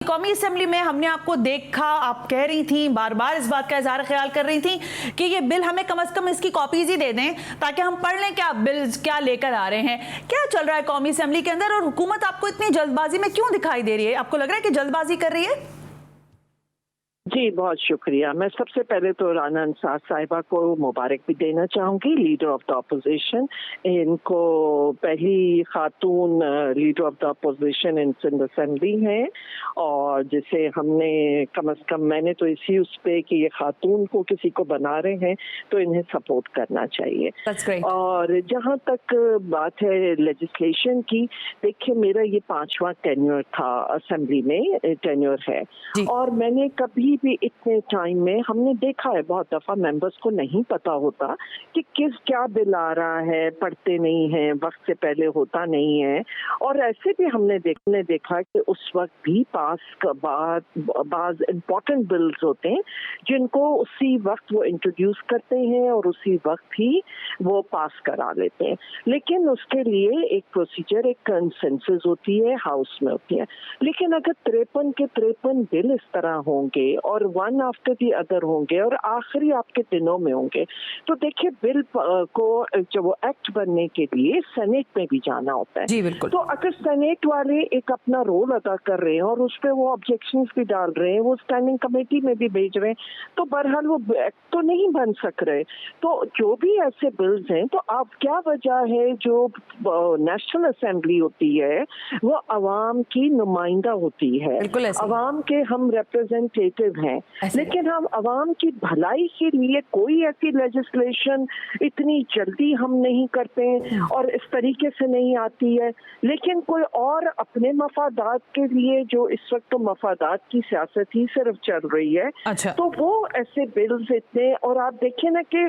कौमी असेंबली में हमने आपको देखा, आप कह रही थी, बार बार इस बात का इजहार ख्याल कर रही थी कि ये बिल हमें कम से कम इसकी कॉपीज ही दे दें ताकि हम पढ़ लें क्या बिल्स क्या लेकर आ रहे हैं। क्या चल रहा है कौमी असेंबली के अंदर और हुकूमत आपको इतनी जल्दबाजी में क्यों दिखाई दे रही है? आपको लग रहा है कि जल्दबाजी कर रही है? जी बहुत शुक्रिया। मैं सबसे पहले तो राना अंसार साहिबा को मुबारक भी देना चाहूँगी, लीडर ऑफ द अपोजिशन। इनको पहली खातून leader of the opposition in Sindh assembly हैं और जिसे हमने कम से कम मैंने तो इसी उस पे कि ये खातून को किसी को बना रहे हैं तो इन्हें सपोर्ट करना चाहिए। और जहाँ तक बात है लेजिस्लेशन की, देखिए मेरा ये 5वां टेन्योर था असेंबली में, टेन्योर है और मैंने कभी भी इतने टाइम में हमने देखा है बहुत दफा मेंबर्स को नहीं पता होता कि क्या बिल आ रहा है, पढ़ते नहीं है, वक्त से पहले होता नहीं है। और ऐसे भी हमने देखा कि उस वक्त भी पास बाज इम्पोर्टेंट बिल्स होते हैं जिनको उसी वक्त वो इंट्रोड्यूस करते हैं और उसी वक्त ही वो पास करा लेते हैं। लेकिन उसके लिए एक प्रोसीजर, एक कंसेंसस होती है, हाउस में होती है। लेकिन अगर 53 के 53 बिल इस तरह होंगे और वन आफ्टर दी अदर होंगे और आखिरी आपके दिनों में होंगे, तो देखिए बिल को जब वो एक्ट बनने के लिए सेनेट में भी जाना होता है। जी बिल्कुल। तो अगर सेनेट वाले एक अपना रोल अदा कर रहे हैं और उस पर वो ऑब्जेक्शंस भी डाल रहे हैं, वो स्टैंडिंग कमेटी में भी भेज रहे हैं, तो बहरहाल वो एक्ट तो नहीं बन सक रहे। तो जो भी ऐसे बिल्स हैं, तो अब क्या वजह है जो नेशनल असेंबली होती है वो अवाम की नुमाइंदा होती है, अवाम के हम रिप्रेजेंटेटिव हैं, लेकिन हम अवाम की भलाई के लिए कोई ऐसी लेजिस्लेशन इतनी जल्दी हम नहीं करते और इस तरीके से नहीं आती है। लेकिन कोई और अपने मफादात के लिए, जो इस वक्त तो मफादात की सियासत ही सिर्फ चल रही है, तो वो ऐसे बिल्स इतने, और आप देखिए ना कि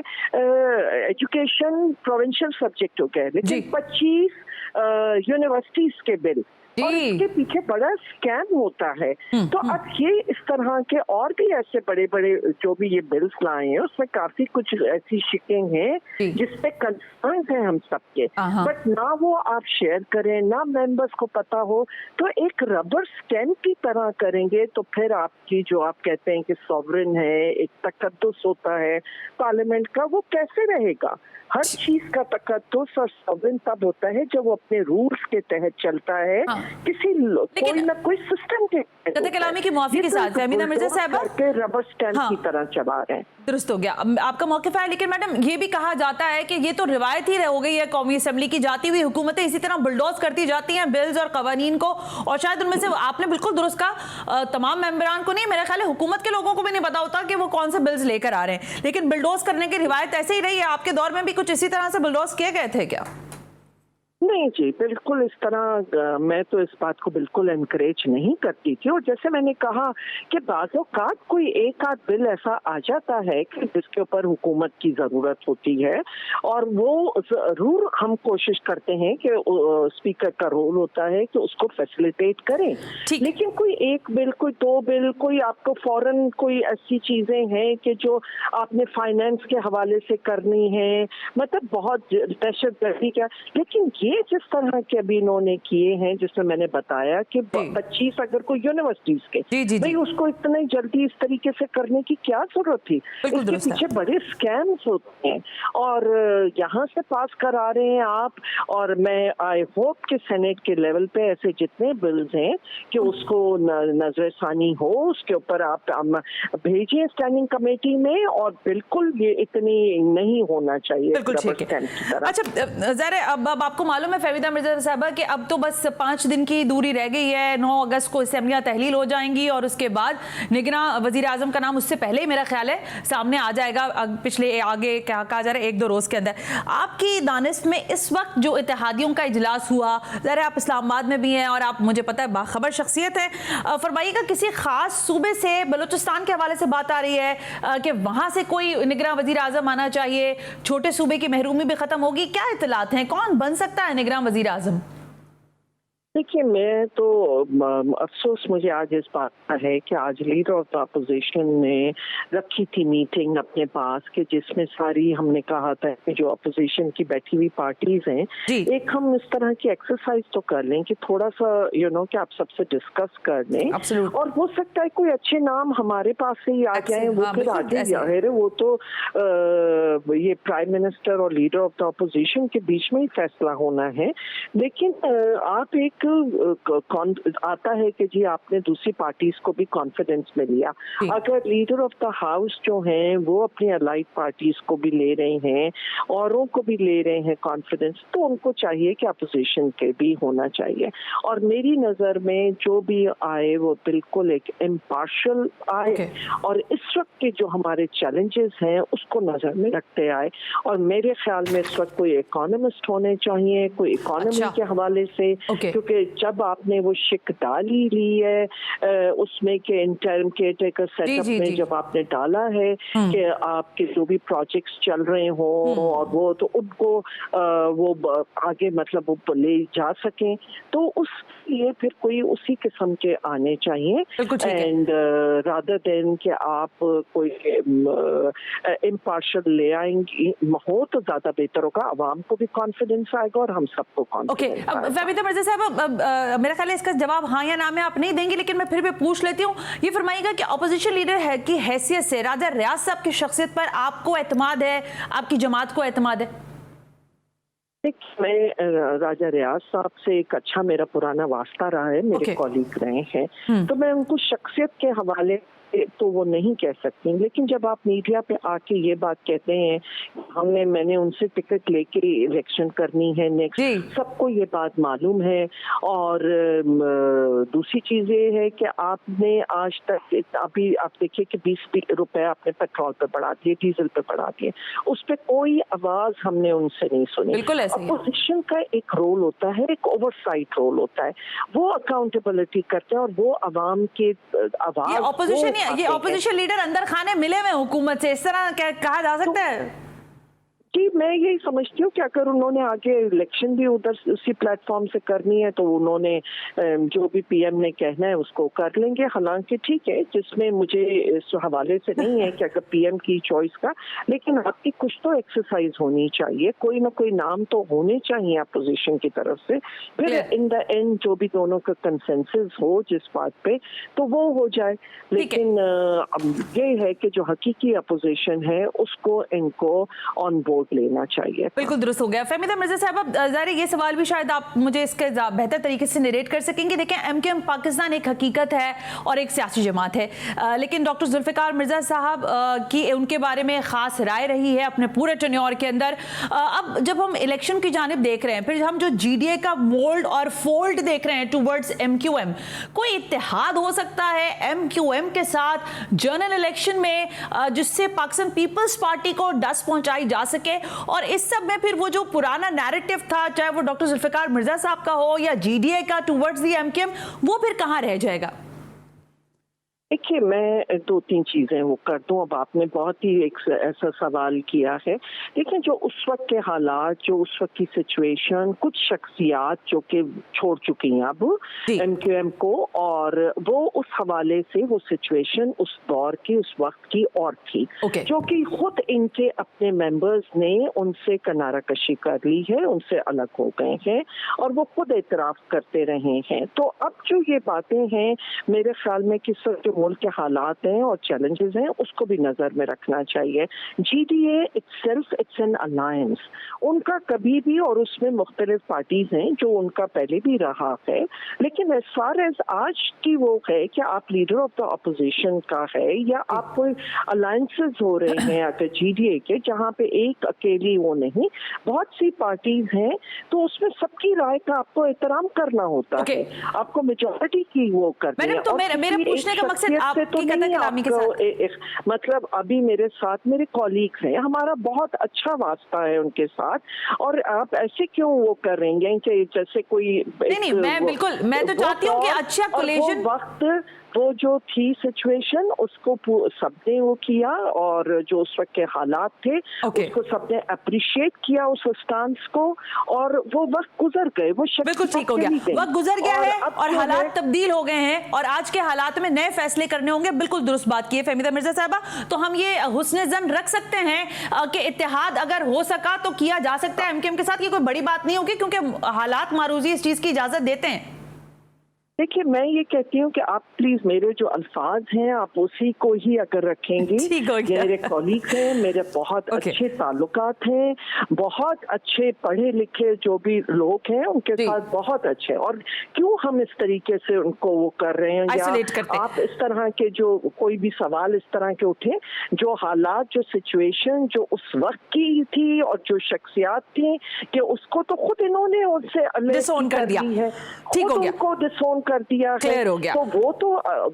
एजुकेशन प्रोविंशियल सब्जेक्ट हो गया, लेकिन 25 यूनिवर्सिटीज के बिल और इसके पीछे बड़ा स्कैम होता है। तो अब ये इस तरह के और भी ऐसे बड़े बड़े जो भी ये बिल्स लाए हैं उसमें काफी कुछ ऐसी शिकें हैं जिसपे कंसर्न है हम सबके, बट ना वो आप शेयर करें, ना मेंबर्स को पता हो, तो एक रबर स्टैम्प की तरह करेंगे तो फिर आपकी जो आप कहते हैं कि सॉवरेन है, एक तकद्दुस होता है पार्लियामेंट का, वो कैसे रहेगा? हर चीज का तकद्दुस और सॉवरेन तब होता है जब वो अपने रूल्स के तहत चलता है, किसी कोई ना कोई सिस्टम के कलामी की माफी के साथ अमीना मिर्जा साहब रबर स्टैम्प की तरह चला रहे हैं। दुरुस्त हो गया, आपका मौक़िफ़ है। लेकिन मैडम ये भी कहा जाता है कि ये तो रिवायत ही हो गई है कौमी असेंबली की, जाती हुई हुकूमतें इसी तरह बुलडोज करती जाती हैं बिल्स और कवानीन को, और शायद उनमें से आपने बिल्कुल दुरुस्त कहा, तमाम मेंबरान को नहीं, मेरे ख्याल है हुकूमत के लोगों को भी नहीं पता होता कि वो कौन से बिल्स लेकर आ रहे हैं। लेकिन बुलडोज करने की रिवायत ऐसे ही रही है। आपके दौर में भी कुछ इसी तरह से बुलडोज किए गए थे क्या? नहीं जी, बिल्कुल इस तरह मैं तो इस बात को बिल्कुल एनकरेज नहीं करती थी। और जैसे मैंने कहा कि बाज़-औक़ात कोई एक आध बिल ऐसा आ जाता है कि जिसके ऊपर हुकूमत की ज़रूरत होती है और वो ज़रूर हम कोशिश करते हैं कि स्पीकर का रोल होता है कि उसको फैसिलिटेट करें। लेकिन कोई एक बिल, कोई दो बिल, कोई आपको फौरन कोई ऐसी चीज़ें हैं कि जो आपने फाइनेंस के हवाले से करनी है, मतलब बहुत दहशतगर्दी का, लेकिन ये जिस तरह के अभी इन्होंने किए हैं, जिसमें मैंने बताया कि 25 अगर कोई यूनिवर्सिटीज के, भाई उसको इतने जल्दी इस तरीके से करने की क्या जरूरत थी? इसके पीछे बड़े स्कैम्स होते हैं और यहाँ से पास करा रहे हैं आप। और मैं आई होप कि सेनेट के लेवल पे ऐसे जितने बिल्स हैं कि उसको नजरसानी हो, उसके ऊपर आप भेजिए स्टैंडिंग कमेटी में, और बिल्कुल ये इतनी नहीं होना चाहिए। अच्छा ज़रा अब आपको मालूम है फहमीदा मिर्जा साहबा कि अब तो बस 5 दिन की दूरी रह गई है, 9 अगस्त को असेंबलियां तहलील हो जाएंगी और उसके बाद निगरां वजीर आजम का नाम उससे पहले ही मेरा ख्याल है सामने आ जाएगा, पिछले आगे क्या कहा जा रहा है 1-2 रोज के अंदर। आपकी दानिश में इस वक्त जो इत्तेहादियों का इजलास हुआ, ज़रा आप इस्लामाबाद में भी हैं और आप मुझे पता है बाखबर शख्सियत है, फरमाइएगा किसी खास सूबे से, बलूचिस्तान के हवाले से बात आ रही है कि वहां से कोई निगरां वजीर आजम आना चाहिए, छोटे सूबे की महरूमी भी खत्म होगी, क्या इत्तलात हैं, कौन बन सकता है निगरान वजीर आजम? देखिए, मैं तो अफसोस मुझे आज इस बात का है कि आज लीडर ऑफ द अपोजिशन ने रखी थी मीटिंग अपने पास कि जिसमें सारी हमने कहा था कि जो अपोजिशन की बैठी हुई पार्टीज हैं, जी। एक हम इस तरह की एक्सरसाइज तो कर लें कि थोड़ा सा कि आप सबसे डिस्कस कर लें Absolute. और हो सकता है कोई अच्छे नाम हमारे पास से ही आ जाए, वो हाँ, फिर बिल्कुल आगे ऐसे। जाहिर है वो तो ये प्राइम मिनिस्टर और लीडर ऑफ द अपोजिशन के बीच में ही फैसला होना है। लेकिन आप एक आता है कि जी आपने दूसरी पार्टीज को भी कॉन्फिडेंस में लिया। जी। अगर लीडर ऑफ द हाउस जो हैं वो अपनी अलाइड पार्टीज को भी ले रहे हैं, औरों को भी ले रहे हैं कॉन्फिडेंस, तो उनको चाहिए कि अपोजिशन के भी होना चाहिए। और मेरी नजर में जो भी आए वो बिल्कुल एक इम्पार्शियल आए Okay. और इस वक्त के जो हमारे चैलेंजेस हैं उसको नजर में रखते आए। और मेरे ख्याल में इस वक्त कोई इकोनॉमिस्ट होने चाहिए, कोई इकोनॉमी अच्छा। के हवाले से, Okay. क्योंकि जब आपने वो शिक डाली ली है उसमें के इंटर्म केयरटेकर सेटअप जी, में जी। जब आपने डाला है कि आपके जो भी प्रोजेक्ट्स चल रहे हों और वो तो उनको आगे मतलब वो ले जा सकें, तो उसलिए फिर कोई उसी किस्म के आने चाहिए। बिल्कुल ठीक है। एंड रादर देन कि आप कोई इम्पार्शियल ले आएंगी हो तो ज्यादा बेहतर होगा, आवाम को भी कॉन्फिडेंस आएगा और हम सबको ओके, कॉन्फिडेंस अब आएगा। फहमीदा मिर्जा साहब, अब मेरा ख्याल है इसका जवाब हाँ या ना में आप नहीं देंगे, लेकिन मैं फिर भी पूछ लेती हूँ। ये फरमाइएगा कि अपोजिशन लीडर है की हैसियत से राजा रियाज साहब की शख्सियत पर आपको एतमाद है, आपकी जमात को एतमाद है? मैं राजा रियाज साहब से एक अच्छा मेरा पुराना वास्ता रहा है, मेरे कॉलीग रहे हैं, तो मैं उनको शख्सियत के हवाले तो वो नहीं कह सकती। लेकिन जब आप मीडिया पे आके ये बात कहते हैं मैंने उनसे टिकट लेके इलेक्शन करनी है नेक्स्ट, सबको ये बात मालूम है। और दूसरी चीज ये है कि आपने आज तक अभी आप देखिए कि 20 रुपए आपने पेट्रोल पे बढ़ा दिए, डीजल पे बढ़ा दिए, उस पर कोई आवाज हमने उनसे नहीं सुनी। बिल्कुल ऐसे ही। अपोजिशन का एक रोल होता है, एक ओवरसाइट रोल होता है, वो अकाउंटेबिलिटी करते हैं और वो अवाम के आवाज ये ऑपोजिशन लीडर अंदर खाने मिले हुए हुकूमत से, इस तरह कहा जा सकता है? जी, मैं यही समझती हूँ कि अगर उन्होंने आगे इलेक्शन भी उधर उसी प्लेटफॉर्म से करनी है तो उन्होंने जो भी पीएम ने कहना है उसको कर लेंगे। हालांकि ठीक है, जिसमें मुझे इस हवाले से नहीं है कि अगर पीएम की चॉइस का, लेकिन आपकी कुछ तो एक्सरसाइज होनी चाहिए, कोई ना कोई नाम तो होने चाहिए अपोजिशन की तरफ से, फिर इन द एंड जो भी दोनों का कंसेंसस हो जिस बात पे, तो वो हो जाए। लेकिन ये है कि जो हकीकी अपोजिशन है उसको इनको ऑन बोर्ड लेना चाहिए। बिल्कुल दुरुस्त हो गया। फहमीदा मिर्जा साहब, अब ज़ाहिर ये सवाल भी शायद आप मुझे इसके बेहतर तरीके से नरेट कर सकेंगे। देखें, एमकेएम पाकिस्तान एक हकीकत है और एक सियासी जमात है, लेकिन डॉक्टर जुल्फिकार मिर्जा साहब की उनके बारे में खास राय रही है अपने पूरे टेन्योर के अंदर। अब जब हम इलेक्शन की जानिब देख रहे हैं, फिर हम जो जीडीए का मोल्ड और फोल्ड देख रहे हैं टूवर्ड्स एमक्यूएम, कोई इत्तेहाद हो सकता है एमक्यूएम के साथ जनरल इलेक्शन में जिससे पाकिस्तान पीपल्स पार्टी को डस पहुंचाई जा सके? और इस सब में फिर वो जो पुराना नैरेटिव था, चाहे वो डॉक्टर जुल्फिकार मिर्जा साहब का हो या जीडीए का टूवर्ड्स दी एमकेएम, वो फिर कहां रह जाएगा? देखिए, मैं 2-3 चीजें वो कर दूं। अब आपने बहुत ही एक ऐसा सवाल किया है। देखिए, जो उस वक्त के हालात, जो उस वक्त की सिचुएशन, कुछ शख्सियात जो कि छोड़ चुकी हैं अब एमक्यूएम को, और वो उस हवाले से वो सिचुएशन उस दौर की, उस वक्त की और थी, जो कि खुद इनके अपने मेंबर्स ने उनसे किनारा कशी कर ली है, उनसे अलग हो गए हैं और वो खुद एतराफ करते रहे हैं। तो अब जो ये बातें हैं, मेरे ख्याल में किस जो मुल्क के हालात हैं और चैलेंजेस हैं उसको भी नजर में रखना चाहिए। GDA itself it's an alliance, उनका कभी भी, और उसमें मुख्तलिफ पार्टीज हैं जो उनका पहले भी रहा है, लेकिन एज फार एज आज की वो है कि आप लीडर ऑफ द अपोजिशन का है या आप कोई अलायंसेस हो रहे हैं अगर जीडीए के, जहाँ पे एक अकेली वो नहीं, बहुत सी पार्टीज हैं, तो उसमें सबकी राय का आपको एहतराम करना होता है, आपको मेजॉरिटी की वो करनी है। तो मेरे पूछने का मकसद आपकी कदर कलामी के साथ, मतलब अभी मेरे साथ मेरे कॉलीग्स हैं, हमारा बहुत अच्छा वास्ता है उनके साथ, और आप ऐसे क्यों वो कर रहे हैं कि जैसे कोई नहीं, मैं बिल्कुल, मैं तो चाहती हूँ कि अच्छा कोलिशन वो जो थी सिचुएशन उसको सबने वो किया, और जो उस वक्त के हालात थे उसको सबने अप्रिशिएट किया उस स्टांस को, और वो वक्त गुजर गए, वो बिल्कुल ठीक हो गया, वक्त गुजर गया है और हालात तब्दील हो गए हैं और आज के हालात में नए फैसले करने होंगे। बिल्कुल दुरुस्त बात की है फहमीदा मिर्जा साहबा। तो हम ये हुस्न ज़न रख सकते हैं कि इत्तेहाद अगर हो सका तो किया जा सकता है एमकेएम के साथ, ये कोई बड़ी बात नहीं होगी क्योंकि हालात मारूजी इस चीज की इजाजत देते हैं। देखिए, मैं ये कहती हूँ कि आप प्लीज मेरे जो अल्फाज हैं आप उसी को ही अगर रखेंगी। मेरे कॉलीग हैं, मेरे बहुत अच्छे ताल्लुकात हैं, बहुत अच्छे पढ़े लिखे जो भी लोग हैं उनके साथ बहुत अच्छे, और क्यों हम इस तरीके से उनको वो कर रहे हैं, या आप इस तरह के जो कोई भी सवाल इस तरह के उठे, जो हालात, जो सिचुएशन जो उस वक्त की थी और जो शख्सियात थी, कि उसको तो खुद इन्होंने उनसे डिसोन कर दिया है, ठीक हो गया, उनको डिसोन कर दिया, क्लियर हो गया, तो वो तो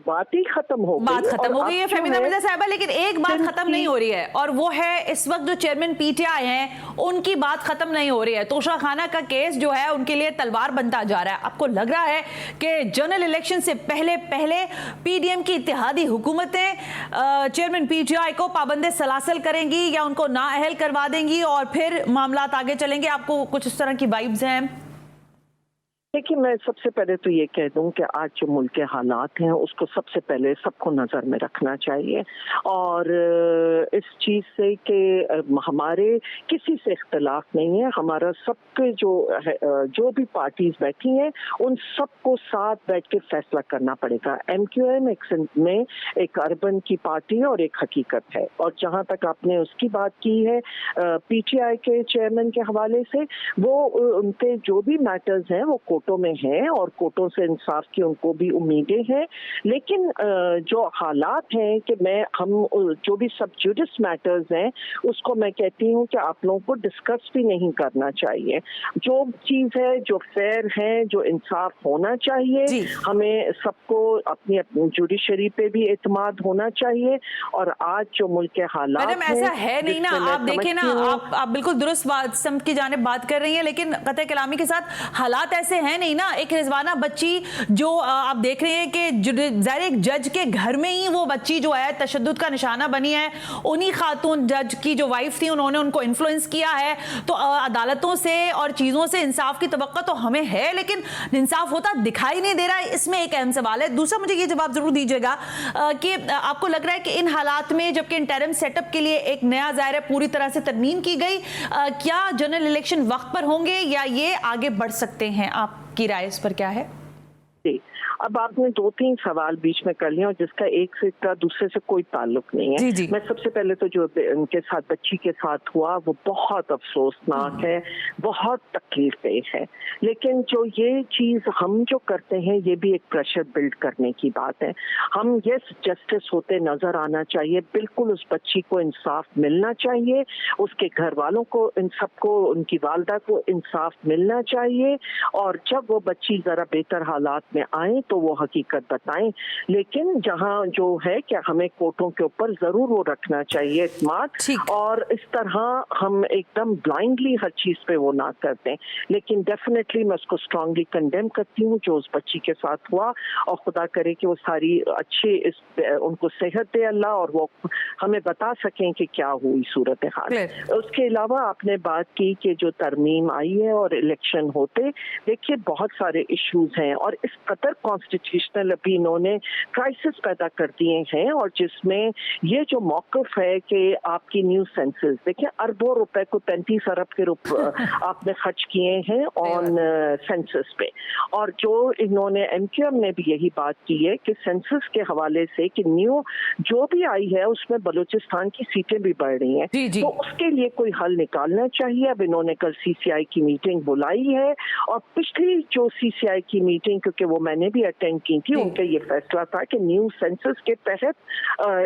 बात ही खत्म हो गई, बात खत्म हो गई है फहमीदा मिर्जा साहिबा। लेकिन एक बात खत्म नहीं हो रही है और वो है इस वक्त जो चेयरमैन पीटीआई हैं उनकी बात खत्म नहीं हो रही है। तोशा खाना का केस जो है उनके लिए तलवार बनता जा रहा है। आपको लग रहा है कि जनरल इलेक्शन से पहले पहले पीडीएम की इत्तेहादी हुकूमतें चेयरमैन पीटीआई को पाबंदे सलासल करेंगी या उनको नाअहल करवा देंगी और फिर मामलात आगे चलेंगे? आपको कुछ इस तरह की वाइब्स हैं? देखिए, मैं सबसे पहले तो ये कह दूं कि आज जो मुल्क के हालात हैं उसको सबसे पहले सबको नज़र में रखना चाहिए, और इस चीज़ से कि हमारे किसी से इख्तलाफ नहीं है, हमारा सबके जो भी पार्टीज बैठी हैं उन सबको साथ बैठ के फैसला करना पड़ेगा। एमक्यूएम में एक अर्बन की पार्टी और एक हकीकत है, और जहाँ तक आपने उसकी बात की है पीटीआई के चेयरमैन के हवाले से, वो उनके जो भी मैटर्स हैं वो कोर्टों में है और कोर्टों से इंसाफ की उनको भी उम्मीदें हैं, लेकिन जो हालात हैं कि हम जो भी सब जुडिस मैटर्स हैं उसको मैं कहती हूँ कि आप लोगों को डिस्कस भी नहीं करना चाहिए। जो चीज़ है जो फेयर है, जो इंसाफ होना चाहिए, हमें सबको अपनी जुडिशरी पे भी एतमाद होना चाहिए। और आज जो मुल्क के हालात मैडम ऐसा है नहीं ना, आप देखें ना, आप बिल्कुल दुरुस्त बात सम की जानिब बात कर रही हैं, लेकिन कतई कलामी के साथ हालात ऐसे हैं नहीं ना। एक रिजवाना बच्ची जो आप देख रहे हैं कि ज़ाहिर एक जज के घर में ही वो बच्ची जो है तशद्दुद का निशाना बनी है, उन्हीं खातून जज की जो वाइफ थी उन्होंने उनको इन्फ्लुएंस किया है। तो अदालतों से और चीज़ों से इंसाफ की तवक्को तो हमें है, लेकिन इंसाफ होता दिखाई नहीं दे रहा है। इसमें एक अहम सवाल है। दूसरा, मुझे ये जवाब जरूर दीजिएगा कि आपको लग रहा है कि इन हालात में जबकि इंटरिम सेटअप के लिए एक नया ज़ाहिर है पूरी तरह से तरमीम की गई, क्या जनरल इलेक्शन वक्त पर होंगे या ये आगे बढ़ सकते हैं? आपकी राय इस पर क्या है? अब आपने 2-3 सवाल बीच में कर लिया और जिसका एक से दूसरे से कोई ताल्लुक नहीं है। जी। मैं सबसे पहले तो जो उनके साथ बच्ची के साथ हुआ वो बहुत अफसोसनाक है, बहुत तकलीफदेह है, लेकिन जो ये चीज़ हम जो करते हैं ये भी एक प्रेशर बिल्ड करने की बात है। हम यस जस्टिस होते नजर आना चाहिए, बिल्कुल उस बच्ची को इंसाफ मिलना चाहिए, उसके घर वालों को, इन सबको, उनकी वालदा को इंसाफ मिलना चाहिए, और जब वो बच्ची जरा बेहतर हालात में आए तो वो हकीकत बताएं। लेकिन जहां जो है कि हमें कोर्टों के ऊपर जरूर वो रखना चाहिए इत्मीनान, और इस तरह हम एकदम ब्लाइंडली हर चीज पे वो ना करते हैं। लेकिन डेफिनेटली मैं उसको स्ट्रांगली कंडेम करती हूँ जो उस बच्ची के साथ हुआ, और खुदा करे कि वो सारी अच्छी उनको सेहत दे अल्लाह, और वो हमें बता सकें कि क्या हुई सूरत हाल। उसके अलावा आपने बात की कि जो तरमीम आई है और इलेक्शन होते, देखिए बहुत सारे इश्यूज हैं और इस कतर कॉन्स्टिट्यूशनल अभी इन्होंने क्राइसिस पैदा कर दिए हैं, और जिसमें ये जो मौक़िफ़ है कि आपकी न्यू सेंसस, देखिए अरबों रुपए को 35 अरब के आपने खर्च किए हैं ऑन सेंसस पे, और जो इन्होंने एमक्यूएम ने भी यही बात की है कि सेंसस के हवाले से कि न्यू जो भी आई है उसमें बलूचिस्तान की सीटें भी बढ़ रही हैं, तो उसके लिए कोई हल निकालना चाहिए। अब इन्होंने कल सीसीआई की मीटिंग बुलाई है, और पिछली जो सीसीआई की मीटिंग, क्योंकि वो मैंने भी अटेंड की थी, उनका ये फैसला था कि न्यू सेंसस के तहत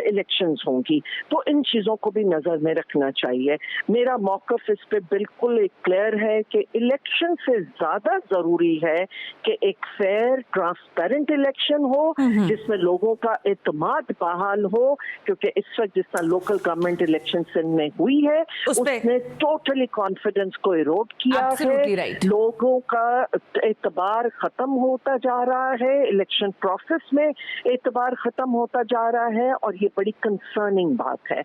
इलेक्शंस होंगी, तो इन चीजों को भी नजर में रखना चाहिए। मेरा मौक़िफ़ इस पे बिल्कुल एक क्लियर है कि इलेक्शन से ज्यादा जरूरी है कि एक फेयर ट्रांसपेरेंट इलेक्शन हो जिसमें लोगों का एतमाद बहाल हो, क्योंकि इस वक्त जिस तरह लोकल गवर्नमेंट इलेक्शन में हुई है उसने टोटली कॉन्फिडेंस को इरोड किया है, लोगों का एतबार खत्म होता जा रहा है, है, इलेक्शन प्रोसेस में एतबार खत्म होता जा रहा है और ये बड़ी कंसर्निंग बात है।